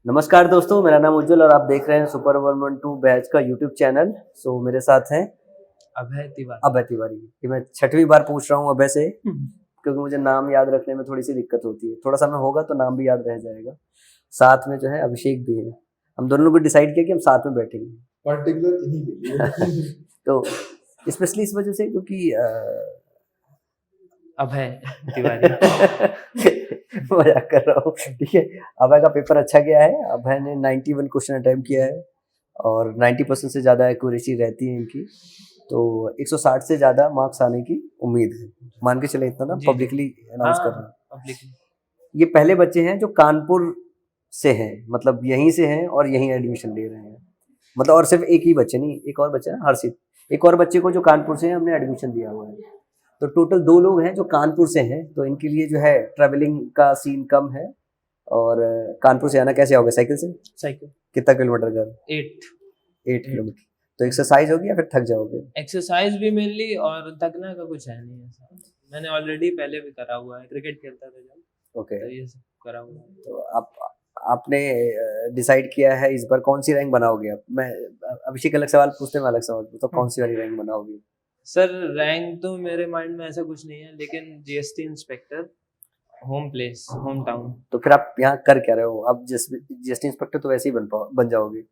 नमस्कार दोस्तों, मेरा नाम उज्जवल और आप देख रहे हैं सुपर 112 बैच का यूट्यूब चैनल। मेरे साथ हैं अभय तिवारी। ये मैं छठवीं बार पूछ रहा हूँ अभय से क्योंकि मुझे नाम याद रखने में थोड़ी सी दिक्कत होती है। थोड़ा समय होगा तो नाम भी याद रह जाएगा। साथ में जो है अभिषेक भी है। हम दोनों लोगों को डिसाइड किया कि हम साथ में बैठेंगे पर्टिकुलर इन्हीं के लिए तो स्पेशली इस वजह से क्योंकि अभय तिवारी मजाक कर रहा हूँ, ठीक है। अभय का पेपर अच्छा गया है। अभय ने 91 क्वेश्चन अटेम्प्ट किया है और 90% से ज़्यादा एक्यूरेसी रहती है इनकी, तो 160 से ज़्यादा मार्क्स आने की उम्मीद है। मान के चले इतना ना, पब्लिकली अनाउंस कर रहे हैं। पब्लिकली ये पहले बच्चे हैं जो कानपुर से हैं, मतलब यहीं से हैं और यहीं एडमिशन ले रहे हैं। मतलब और सिर्फ एक ही बच्चे नहीं, एक और बच्चा है हर्षित, एक और बच्चे को जो कानपुर से है हमने एडमिशन दिया हुआ है। तो टोटल 2 लोग हैं जो कानपुर से हैं, तो इनके लिए जो है ट्रैवलिंग का सीन कम है। और कानपुर से आना कैसे आओगे? साइकिल से? साइकिल कितना किलोमीटर का? 8 किलोमीटर। तो एक्सरसाइज होगी या फिर थक जाओगे? एक्सरसाइज भी मेनली, और थकना का कुछ है नहीं ऐसा। मैंने ऑलरेडी पहले भी करा हुआ है, क्रिकेट खेलता था जब, ओके। तो ये सब करा हुआ है। तो आपने डिसाइड किया है इस बार कौन सी रैंक बनाओगे आप? मैं अभिषेक अलग सवाल पूछते, मैं अलग सवाल पूछता हूँ। कौन सी वाली रैंक बनाओगे? सर रैंक तो मेरे माइंड में ऐसा कुछ नहीं है, लेकिन GST inspector, home place, home town. तो फिर आप यहाँ कर क्या रहे हो? अब जीएसटी इंस्पेक्टर तो वैसे ही बन जाओगे।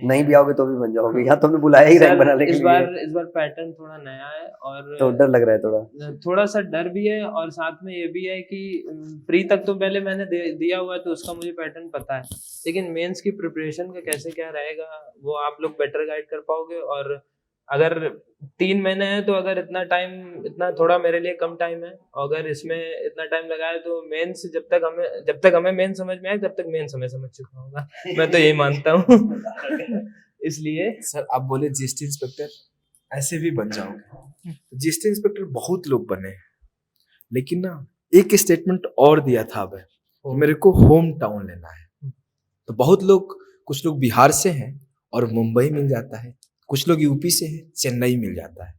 नहीं भी आओगे तो भी बन जाओगे। यहाँ तो हमने बुलाया ही रैंक बनाने के लिए। इस बार पैटर्न थोड़ा नया है और तो डर लग रहा है थोड़ा सा डर भी है, और साथ में ये भी है कि प्री तक तो पहले मैंने दिया हुआ है, तो उसका मुझे पैटर्न पता है, लेकिन मेंस की प्रिपरेशन का कैसे क्या रहेगा वो आप लोग बेटर गाइड कर पाओगे। और अगर 3 महीने है तो अगर इतना थोड़ा मेरे लिए कम टाइम है, अगर इसमें इतना टाइम लगा है तो मेंस जब तक हमें मेन समझ में आए तब तक मेंस हमें समझ चुका होगा। मैं तो यही मानता हूँ। इसलिए सर आप बोले जीएसटी इंस्पेक्टर ऐसे भी बन जाओगे। जीएसटी इंस्पेक्टर बहुत लोग बने हैं, लेकिन ना एक स्टेटमेंट और दिया था अब कि मेरे को होम टाउन लेना है। तो बहुत लोग, कुछ लोग बिहार से हैं और मुंबई मिल जाता है, कुछ लोग यूपी से हैं, चेन्नई मिल जाता है।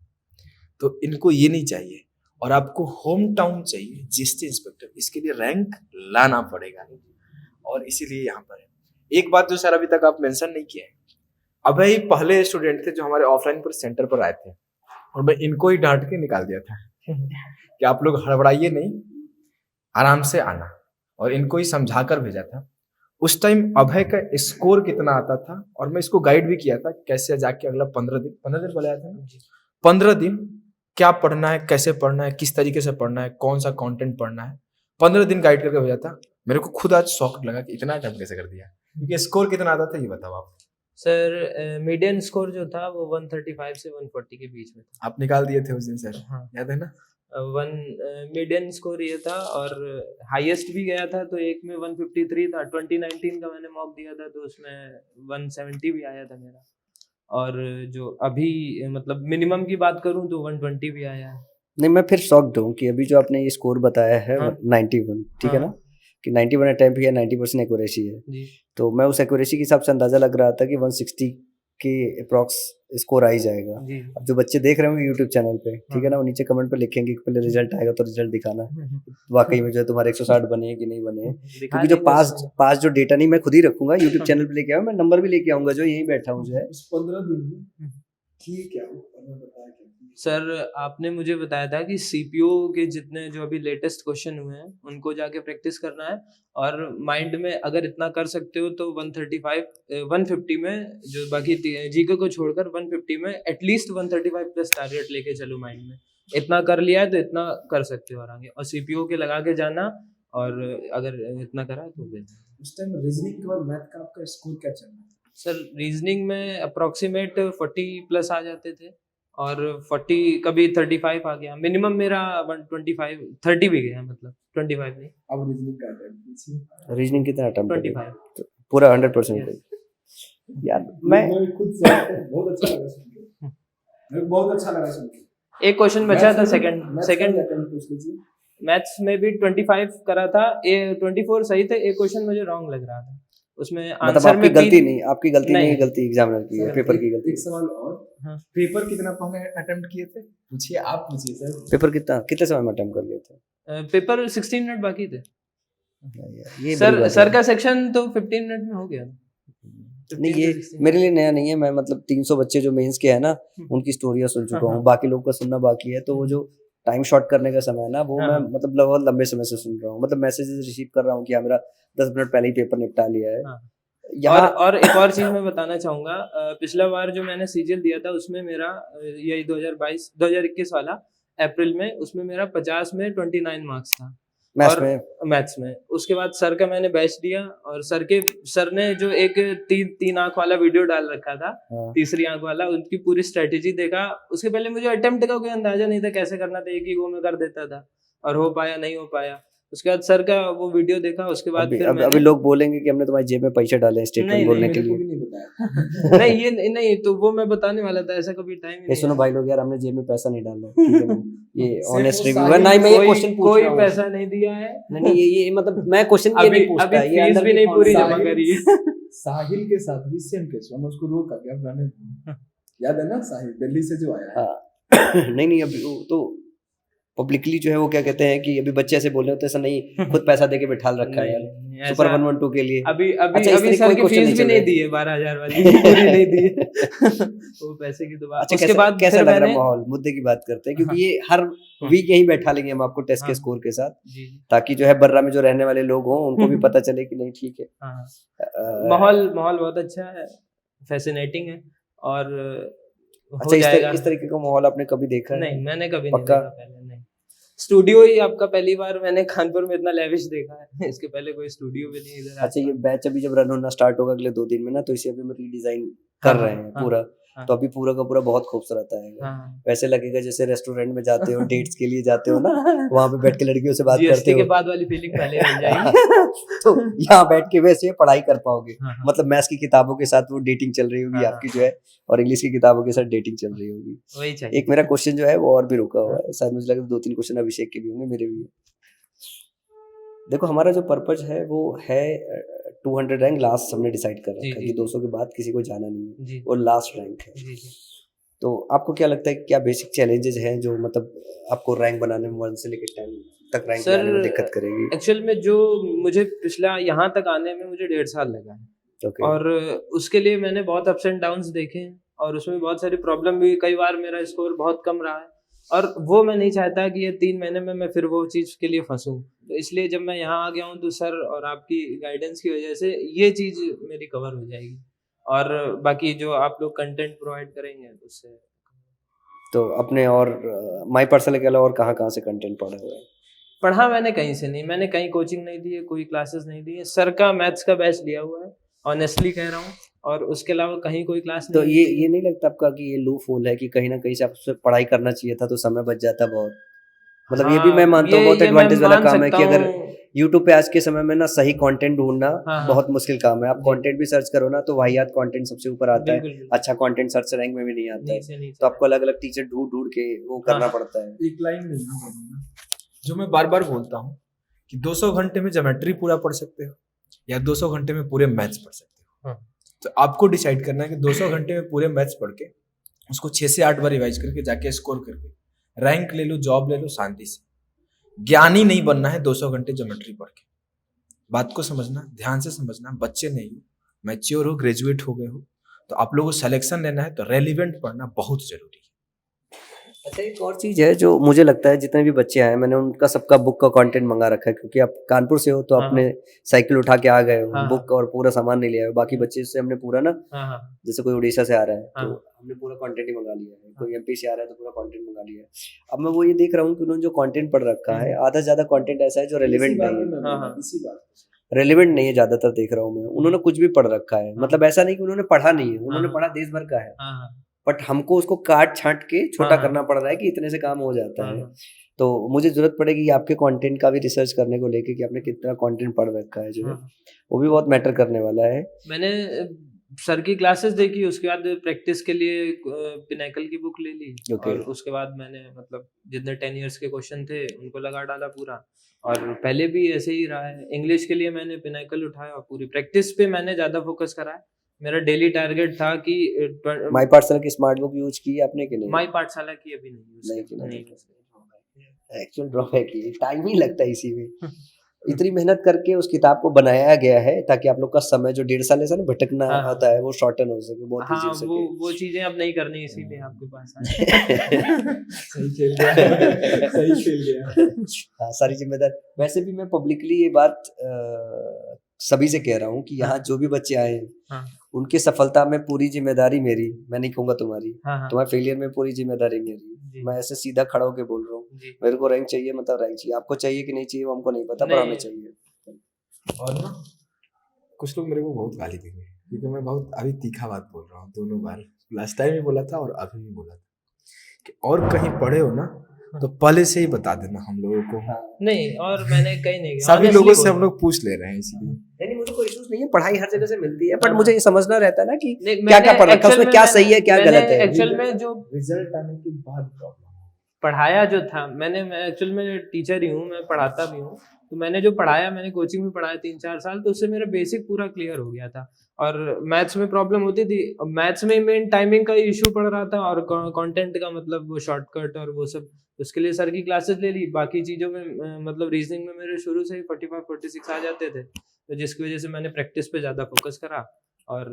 तो इनको ये नहीं चाहिए और आपको होम टाउन चाहिए जीएसटी इंस्पेक्टर। इसके लिए रैंक लाना पड़ेगा और इसीलिए यहाँ पर है। एक बात जो सर अभी तक आप मेंशन नहीं किए, अभी पहले स्टूडेंट थे जो हमारे ऑफलाइन पर सेंटर पर आए थे और मैं इनको ही डांट के निकाल दिया था कि आप लोग हड़बड़ाइए नहीं, आराम से आना, और इनको ही समझा कर भेजा था। उस टाइम अभय का स्कोर कितना आता था और मैं इसको गाइड भी किया था कैसे जाके अगला 15 दिन बोला था, 15 दिन क्या पढ़ना है, कैसे पढ़ना है, किस तरीके से पढ़ना है, कौन सा कंटेंट पढ़ना है, 15 दिन गाइड करके भेजा था। मेरे को खुद आज शॉक लगा कि इतना अटेम्प्ट कैसे कर दिया, क्योंकि स्कोर कितना आता था ये बताओ आप। सर मीडियन स्कोर जो था वो 135 से 140 के बीच में था। आप निकाल दिए थे उस दिन सर, हाँ। याद है ना? मीडियन स्कोर ये था, और हाईएस्ट भी गया था तो एक में 153 था। 2019 का मैंने मॉक दिया था तो उसमें 170 भी आया था मेरा, और जो अभी मतलब मिनिमम की बात करूं तो 120 भी आया है। नहीं, मैं फिर शॉक्ड हूँ कि अभी जो आपने ये स्कोर बताया है, हाँ। 91, ठीक है ना, कि 91 अटेम्प्ट किया, 90% एक्यूरेसी है जी। तो मैं उस एक्यूरेसी के हिसाब से अंदाजा लग रहा था कि 160 के अप्रॉक्स स्कोर आ ही जाएगा। जी। अब जो बच्चे देख रहे होंगे यूट्यूब चैनल पे, ठीक है ना, वो नीचे कमेंट पे लिखेंगे कि पहले रिजल्ट आएगा तो रिजल्ट दिखाना वाकई में जो है तुम्हारे 160 बने हैं कि नहीं बने हैं। क्योंकि जो पास जो डेटा नहीं मैं खुद ही रखूंगा, यूट्यूब चैनल पे लेके आऊंगा, मैं नंबर भी लेके आऊंगा जो यहीं बैठा हूँ जो है। 15 दिन में ठीक है, सर आपने मुझे बताया था कि सीपीओ के जितने जो अभी लेटेस्ट क्वेश्चन हुए हैं उनको जाके प्रैक्टिस करना है, और माइंड में अगर इतना कर सकते हो तो 150 में, जो बाकी जीके को छोड़कर 150 में एटलीस्ट 135 प्लस टारगेट लेके चलो माइंड में। इतना कर लिया है तो इतना कर सकते हो आगे, और सीपीओ के लगा के जाना, और अगर इतना करा तो उस टाइम रीजनिंग के बाद मैथ का आपका स्कोर क्या चल रहा है? सर रीजनिंग में अप्रोक्सीमेट 40 प्लस आ जाते थे, और 40 कभी 35 आ गया। मिनिमम मेरा 125 30 भी गया, मतलब 25 नहीं। अब रीजनिंग का अटेम्प्ट, रीजनिंग कितना अटेम्प्ट? 25 तो पूरा 100%। यार मैं खुद बहुत अच्छा लगा सुन के, मेरे को बहुत अच्छा लगा सुन के। एक क्वेश्चन बचा था सेकंड अटेम्प्ट पूछ लीजिए। मैथ्स में भी 25 करा था, 24 सही थे, एक क्वेश्चन मुझे रॉन्ग लग रहा था उसमें। मतलब आंसर आपकी में गलती नहीं, आपकी गलती नहीं, गलती एग्जामिनर की है, सर, पेपर की गलती। एक सवाल और, हाँ। पेपर कितना पहले अटेम्प्ट किए थे? पूछिए, आप पूछिए सर। पेपर कितने समय में अटेम्प्ट कर लिए थे? पेपर 16 मिनट बाकी थे। ये सर बड़ी बात सर है। का सेक्शन तो 15 मिनट में हो गया। नहीं 15 ये to 16 मेरे लिए नया नहीं है, मैं मतलब 300 बच्चे जो मेंस के हैं ना उनकी स्टोरियां सुन चुका हूँ, बाकी लोगों का सुनना बाकी है। तो वो जो टाइम शॉर्ट करने का समय है ना वो मैं मतलब बहुत लंबे समय से सुन रहा हूँ, मतलब मैसेजेस रिसीव कर रहा हूँ कि हाँ मेरा 10 मिनट पहले ही पेपर निपटा लिया है। यहाँ और एक और चीज मैं बताना चाहूंगा, पिछला बार जो मैंने सीजीएल दिया था उसमें मेरा यही 2021 वाला अप्रैल में, उसमें मेरा 50 में 29 मार्क्स था मैथ्स और में मैथ्स में। उसके बाद सर का मैंने बैच दिया और सर ने जो एक तीन आंख वाला वीडियो डाल रखा था, हाँ। तीसरी आंख वाला, उनकी पूरी स्ट्रेटेजी देखा। उसके पहले मुझे अटेम्प्ट का कोई अंदाजा नहीं था कैसे करना था, एक ही वो में कर देता था और हो पाया नहीं हो पाया। उसके बाद सर का वो वीडियो देखा, उसके बाद अभी फिर अभी मैंने लोग बोलेंगे कि हमने तुम्हारी जेब में पैसे डाले हैं स्टेटमेंट नहीं, बोलने नहीं, के मेरे को लिए। भी नहीं बताया। नहीं ये नहीं, तो वो मैं बताने वाला था, ऐसा कभी टाइम ही ये नहीं सुनो आया। भाई लोग यार, हमने जेब में पैसा नहीं डाला, ठीक है ना? ये सिर्फ ऑनेस्ट वो रिव्यू है। साहिल नहीं मैं ये कोई क्वेश्चन पूछ कोई रहा हूँ। पैसा नहीं दिया है, नहीं ये मतलब मैं क्वेश्चन ये अभी नहीं पूछता, अभी ये फीस अंदर भी की नहीं पूरी concept जमा है। करी है। साहिल के साथ भी सेम केस, हम उसको रोका क्या रहने दो। याद है ना साहिल दिल्ली से जो आया है। हाँ। नहीं अभी वो तो पब्लिकली जो है वो क्या कहते हैं कि अभी बच्चे ऐसे बोल रहे होते, ऐसा नहीं खुद पैसा देके बिठा रखा है यार नहीं, सुपर ऐसा 112 के लिए। अभी अच्छा, इस तरह सर कोई की क्वेश्चन फीस नहीं भी चल नहीं रहा है। दी है, 12,000 वाली पूरी नहीं दी है। वो पैसे की तो बात। अच्छा उसके बाद कैसा फिर लग रहा मैंने है माहौल, मुद्दे की बात करते हैं, क्योंकि ये हर वीक यहीं बैठा लेंगे हम आपको टेस्ट के हाँ। स्कोर के साथ, जी ताकि जो है बर्रा में जो रहने वाले लोग हों उनको भी पता चले कि नहीं ठीक है। हाँ, अ, माहौल बहुत अच्छा है, फैसिनेटिंग है और हो अच्छा जाएगा। इस तरीके का माहौल आपने कभी देखा है? नहीं मैंने कभी नहीं पक्का? देखा पहले, नहीं। स्टूडियो ही आपका पहली बार मैंने कानपुर में इतना लेविश देखा है। इसके पहले कोई स्टूडियो भी नहीं इधर। अच्छा ये बैच अभी जब रन होना स्टार्ट होगा अगले 2 दिन में ना, तो इसे अभी हम रीडिजाइन कर हाँ, रहे हैं हाँ, पूरा। हाँ। तो अभी पूरा का पूरा बहुत खूबसूरत आएगा। हाँ। वैसे लगेगा जैसे रेस्टोरेंट में जाते हो, डेट्स के लिए जाते हो ना, वहां पे बैठ के लड़कियों से बात करते जीएसटी हो। के बाद वाली फीलिंग पहले मिल जाएगी। तो यहाँ बैठ के वैसे पढ़ाई कर पाओगे। हाँ, हाँ। मतलब मैथ्स की किताबों के साथ वो डेटिंग चल रही होगी हाँ, आपकी जो है, और इंग्लिश की किताबों के साथ डेटिंग चल रही होगी। वही चाहिए। एक मेरा क्वेश्चन जो है वो और भी रुका हुआ है, शायद मुझे लगा 2-3 क्वेश्चन अभिषेक के भी होंगे, मेरे भी। देखो हमारा जो पर्पज है वो है 200 रैंक लास्ट हमने डिसाइड कर रखा है कि 200 के बाद किसी को जाना नहीं है, जी वो लास्ट रैंक है। जी जी। तो आपको क्या लगता है कि क्या बेसिक चैलेंजेस हैं जो मतलब आपको रैंक बनाने में 1 से लेकर 10 तक रैंक सर लाने में दिक्कत करेगी? एक्चुअल में जो मुझे पिछला यहाँ तक आने में मुझे 1.5 साल लगा है ओके। और उसके लिए मैंने बहुत अप्स एंड डाउन्स देखे हैं और उसमें बहुत सारी प्रॉब्लम भी, कई बार मेरा स्कोर बहुत कम रहा है और वो मैं नहीं चाहता कि ये 3 महीने में मैं फिर वो चीज़ के लिए फंसूं। तो इसलिए जब मैं यहाँ आ गया हूँ तो सर और आपकी गाइडेंस की वजह से ये चीज़ मेरी कवर हो जाएगी और बाकी जो आप लोग कंटेंट प्रोवाइड करेंगे उससे। तो अपने और माई पर्सनल के अलावा और कहाँ से कंटेंट पढ़ा हुआ है? पढ़ा मैंने कहीं से नहीं, मैंने कहीं कोचिंग नहीं दी है, कोई क्लासेस नहीं दी है। सर का मैथ्स का बैच लिया हुआ है, ऑनेस्टली कह रहा हूँ, और उसके अलावा कहीं कोई क्लास तो नहीं ये नहीं लगता आपका कि ये लूप होल है कि कहीं ना कहीं से आपसे पढ़ाई करना चाहिए था तो समय बच जाता बहुत? मतलब ये भी मैं मानता हूँ बहुत ये मैं एडवांटेज वाला मान काम है सकता कि अगर हूँ। यूट्यूब पे आज के समय में ना सही कंटेंट ढूंढना हाँ। बहुत मुश्किल काम है। आप जी। कंटेंट भी सर्च करो ना तो वाहियात कंटेंट सबसे ऊपर आता है, बिल्कुल अच्छा कंटेंट सर्च रैंक में भी नहीं आता है, नहीं तो आपको अलग अलग टीचर ढूंढ ढूंढ के वो करना हाँ। पड़ता है। एक लाइन नहीं बोलूंगा जो मैं बार बार बोलता हूँ कि 200 घंटे में ज्योमेट्री पूरा पढ़ सकते हो या 200 घंटे में पूरे मैथ्स पढ़ सकते हो। हाँ। तो आपको डिसाइड करना है कि 200 घंटे में पूरे मैथ्स पढ़ के उसको 6 से 8 बार रिवाइज करके जाके स्कोर करके रैंक ले लो, जॉब ले लो शांति से। ज्ञानी नहीं बनना है 200 घंटे ज्योमेट्री पढ़ के। बात को समझना, ध्यान से समझना। बच्चे नहीं हो, मैच्योर हो, ग्रेजुएट हो गए हो, तो आप लोगों को सिलेक्शन लेना है तो रेलिवेंट पढ़ना बहुत जरूरी है। अच्छा एक और चीज है जो मुझे लगता है, जितने भी बच्चे आए मैंने उनका सबका बुक का कंटेंट मंगा रखा है, क्योंकि आप कानपुर से हो तो हाँ। आपने साइकिल उठा के आ गए हो, हाँ। बुक और पूरा सामान नहीं लिया हो। बाकी बच्चे से हमने पूरा ना, हाँ। जैसे कोई उड़ीसा से आ रहा है तो हाँ। हमने पूरा कंटेंट ही मंगा लिया है, कोई एमपी से आ रहा है तो पूरा कंटेंट मंगा लिया है। अब मैं वो ये देख रहा हूँ कि उन्होंने जो कंटेंट पढ़ रखा है आधा ज्यादा कंटेंट ऐसा है जो रेलिवेंट नहीं है। हाँ। इसी बात रेलिवेंट नहीं है ज्यादातर, देख रहा हूँ मैं। उन्होंने कुछ भी पढ़ रखा है, मतलब ऐसा नहीं कि उन्होंने पढ़ा नहीं है, उन्होंने पढ़ा देश भर का है, हाँ। बट हमको उसको काट छांट के छोटा हाँ। करना पड़ रहा है कि इतने से काम हो जाता है। हाँ। तो मुझे जरूरत पड़ेगी आपके कंटेंट का भी रिसर्च करने को लेके कि आपने कितना कंटेंट पढ़ रखा है, जो है हाँ। वो भी बहुत मैटर करने वाला है। मैंने सर की क्लासेस देखी, उसके बाद प्रैक्टिस के लिए पिनाकल की बुक ले ली। Okay. और उसके बाद मैंने मतलब जितने 10 इयर्स के क्वेश्चन थे उनको लगा डाला पूरा, और पहले भी ऐसे ही रहा है। इंग्लिश के लिए मैंने पिनाकल उठाया और पूरी प्रैक्टिस पे मैंने ज्यादा फोकस करा है। मेरा डेली टारगेट था कि माई पाठशाला की स्मार्ट बुक यूज की आपने कि नहीं? माई पाठशाला की अभी नहीं use नहीं की, की, नहीं। एक्चुअल ड्रॉबैक है, टाइम ही लगता है इसी में। इतनी मेहनत करके उस किताब को बनाया गया है ताकि आप लोग का समय जो 1.5 साल ऐसा ना भटकना हाँ। होता है वो शॉर्टन हो सके, बहुत हाँ ईजी हो वो सके। चीजें अब नहीं करनी इसीलिए आपके पास आए। सही खेल गया, सही खेल गया। हाँ, सारी जिम्मेदारी। वैसे भी मैं पब्लिकली ये बात सभी से कह रहा हूँ कि यहाँ हाँ। जो भी बच्चे आए हैं हाँ उनकी सफलता में पूरी जिम्मेदारी मेरी, मैं नहीं कहूँगा तुम्हारी। हाँ हाँ तुम्हारे फेलियर में पूरी जिम्मेदारी मेरी। जी मैं ऐसे सीधा खड़ा होके बोल रहा हूँ, जी मेरे को रैंक चाहिए मतलब रैंक चाहिए, आपको चाहिए कि नहीं चाहिए वो हमको नहीं पता, पर हमें नहीं चाहिए। और ना कुछ लोग मेरे को बहुत गाली देंगे क्योंकि मैं बहुत अभी तीखा बात बोल रहा हूँ, दोनों बार लास्ट टाइम भी बोला था और अभी भी बोला था कि और कहीं पढ़े हो ना तो पहले से ही बता देना हम लोगों को। नहीं, और मैंने कहीं नहीं किया, सभी honestly लोगों से बोल हम लोग पूछ ले रहे हैं इसलिए। नहीं मुझे कोई इश्यूज नहीं है, पढ़ाई हर जगह से मिलती है, बट हाँ, मुझे ये समझना रहता है ना कि नहीं, क्या क्या मैंने पढ़ रखा है, actual उसमें में क्या मैंने- सही है क्या मैंने गलत है। एक्चुअल में जो रिजल्ट आने के बाद प्रॉब्लम पढ़ाया जो था, मैं एक्चुअल में टीचर ही हूँ, मैं पढ़ाता भी हूँ, तो मैंने जो पढ़ाया, मैंने कोचिंग में पढ़ाया 3-4 साल, तो उससे मेरा बेसिक पूरा क्लियर हो गया था। और मैथ्स में प्रॉब्लम होती थी, मैथ्स में मेन टाइमिंग का इशू पड़ रहा था, और कंटेंट का मतलब वो शॉर्टकट और वो सब, उसके लिए सर की क्लासेस ले ली। बाकी चीज़ों में मतलब रीजनिंग में मेरे शुरू से ही 45-46 आ जाते थे, तो जिसकी वजह से मैंने प्रैक्टिस पे ज़्यादा फोकस करा और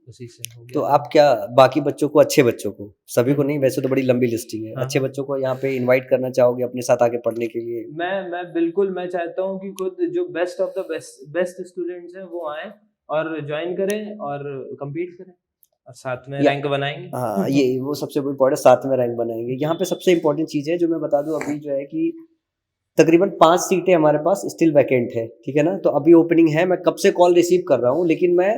उसी से हो तो गया। आप क्या बाकी बच्चों को, अच्छे बच्चों को, सभी को नहीं, वैसे तो बड़ी लंबी लिस्टिंग है, हाँ, अच्छे हाँ। बच्चों को यहाँ पे इनवाइट करना चाहोगे अपने साथ आके पढ़ने के लिए? मैं बिल्कुल मैं चाहता हूँ कि खुद जो best of the best students हैं वो आए और ज्वाइन करें और compete करें और साथ में या- रैंक बनाएंगे। हाँ ये वो सबसे इम्पोर्टेंट, साथ में रैंक बनाएंगे। यहाँ पे सबसे इम्पोर्टेंट चीज़ है जो मैं बता दूं अभी, जो है कि तकरीबन 5 सीटें हमारे पास स्टिल वैकेंट है, ठीक है ना। तो अभी ओपनिंग है, मैं कब से कॉल रिसीव कर रहा हूँ, लेकिन मैं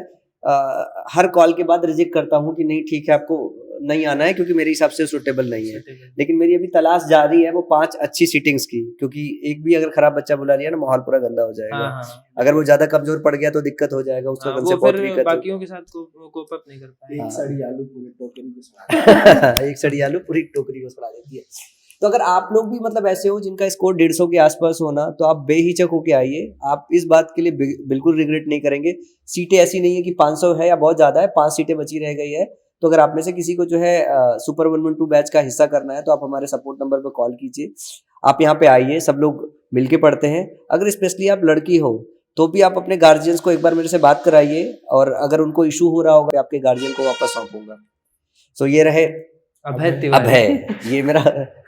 हर कॉल के बाद रिजेक्ट करता हूँ कि नहीं ठीक है आपको नहीं आना है क्योंकि मेरे हिसाब से सूटेबल नहीं है। लेकिन मेरी अभी तलाश जारी है वो 5 अच्छी सीटिंग्स की, क्योंकि एक भी अगर खराब बच्चा बुला लिया ना माहौल पूरा गंदा हो जाएगा। हाँ, अगर वो ज्यादा कमजोर पड़ गया तो दिक्कत हो जाएगा, उसका हाँ, कल से वो बहुत फिर दिक्कत बाकियों के साथ कोप अप नहीं कर पाएगा। एक सड़ी आलू पूरे टोकरी को सुना एक सड़ी आलू पूरी टोकरी को सड़ा देती है। तो अगर आप लोग भी मतलब ऐसे हो जिनका स्कोर 150 के आसपास हो ना, तो आप बेहिचक होके आइए, आप इस बात के लिए बिल्कुल रिग्रेट नहीं करेंगे। सीटें ऐसी नहीं है कि 500 है या बहुत ज्यादा है, 5 सीटें बची रह गई है। तो अगर आप में से किसी को जो है सुपर 112 बैच का हिस्सा करना है तो आप हमारे सपोर्ट नंबर पर कॉल कीजिए, आप यहाँ पे आइए, सब लोग मिलके पढ़ते हैं। अगर स्पेशली आप लड़की हो तो भी आप अपने गार्जियंस को एक बार मेरे से बात कराइए, और अगर उनको इशू हो रहा होगा आपके गार्जियन को वापस सौंपूंगा। सो ये रहे अभय तिवारी। अभय, ये मेरा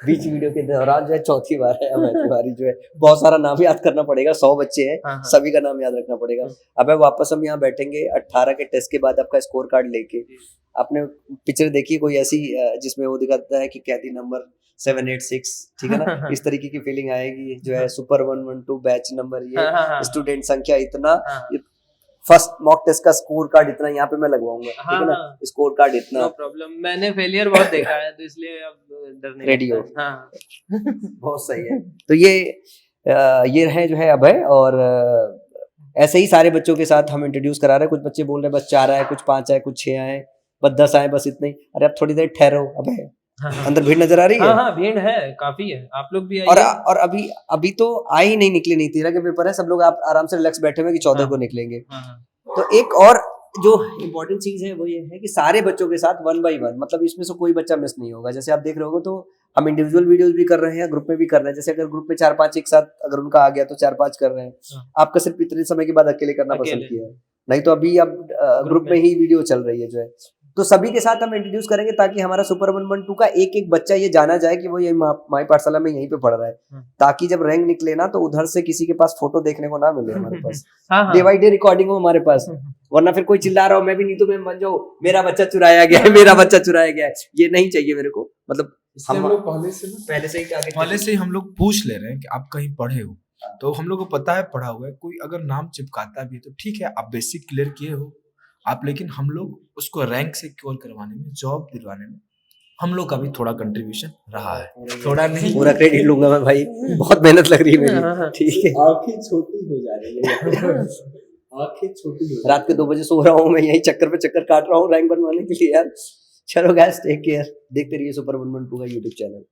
बीच वीडियो के दौरान जो है 4थी बार है अभय तिवारी जो है। बहुत सारा नाम याद करना पड़ेगा, 100 बच्चे हैं, हाँ, हाँ। सभी का नाम याद रखना पड़ेगा। अबे वापस हम यहाँ बैठेंगे 18 के टेस्ट के बाद आपका स्कोर कार्ड लेके। आपने पिक्चर देखी कोई ऐसी जिसमें वो दिखाता है कि कैदी नंबर 786, ठीक है ना, इस तरीके की फीलिंग आएगी जो है सुपर 112 बैच नंबर, ये स्टूडेंट संख्या इतना, फर्स्ट मॉक टेस्ट का स्कोर कार्ड इतना, यहाँ पे मैं लगवाऊंगा, ठीक है ना, स्कोर कार्ड इतना। नो प्रॉब्लम, मैंने फेलियर बहुत देखा है तो इसलिए अब डर नहीं रेडी हो। हाँ। बहुत सही है। तो ये रहे जो है अभय, और ऐसे ही सारे बच्चों के साथ हम इंट्रोड्यूस करा रहे हैं। कुछ बच्चे बोल रहे हैं बस 4 आए, कुछ 5 आए, कुछ 6 आए, बस 10 आए, बस इतने ही। अरे अब थोड़ी देर ठहरो अभय, अंदर भीड़ नजर आ रही है? हाँ भीड़ है, काफी है, आप लोग भी आइए। और अभी तो आए ही नहीं, निकले नहीं, 13 के पेपर है, सब लोग आप आराम से रिलैक्स बैठे हुए कि 14 को निकलेंगे। तो एक और जो इम्पोर्टेंट चीज है वो ये है कि सारे बच्चों के साथ 1 by 1, मतलब इसमें से कोई बच्चा मिस नहीं होगा। जैसे आप देख रहे होगे तो हम इंडिविजुअल वीडियोस भी कर रहे हैं, ग्रुप में भी कर रहे हैं। जैसे अगर ग्रुप में 4-5 एक साथ अगर उनका आ गया तो 4-5 कर रहे हैं। आपका सिर्फ इतने समय के बाद अकेले करना पसंद किया है, नहीं तो अभी अब ग्रुप में ही वीडियो चल रही है जो है। तो सभी के साथ हम इंट्रोड्यूस करेंगे ताकि हमारा सुपर 112 का एक एक बच्चा ये जाना जाए कि वो ये माई पाठशाला में यहीं पे पढ़ रहा है, ताकि जब रैंक निकले ना तो उधर से किसी के पास फोटो देखने को ना मिले हमारे पास। डे बाई डे रिकॉर्डिंग हो हमारे पास, वरना फिर कोई चिल्ला रहा हो मैं भी नहीं तो मैं बन जाऊं, मेरा बच्चा चुराया गया है, मेरा बच्चा चुराया गया है, ये नहीं चाहिए मेरे को। मतलब हम लोग पहले से ही हम लोग पूछ ले रहे हैं कि आप कहीं पढ़े हो, तो हम लोग को पता है पढ़ा हुआ है। कोई अगर नाम चिपकाता भी है तो ठीक है, आप बेसिक क्लियर किए हो आप, लेकिन हम लोग उसको रैंक सिक्योर करवाने में, जॉब दिलवाने में हम लोग का भी थोड़ा कंट्रीब्यूशन रहा है। थोड़ा नहीं, पूरा क्रेडिट लूंगा मैं भाई, बहुत मेहनत लग रही है मेरी, ठीक है। आंखें छोटी हो जा रही है, आंखें छोटी हो, रात के 2 बजे सो रहा हूँ मैं, यही चक्कर पे चक्कर काट रहा हूँ रैंक बनवाने के लिए यार। चलो गाइस, टेक केयर, देखते रहिए सुपर 112 का यूट्यूब चैनल।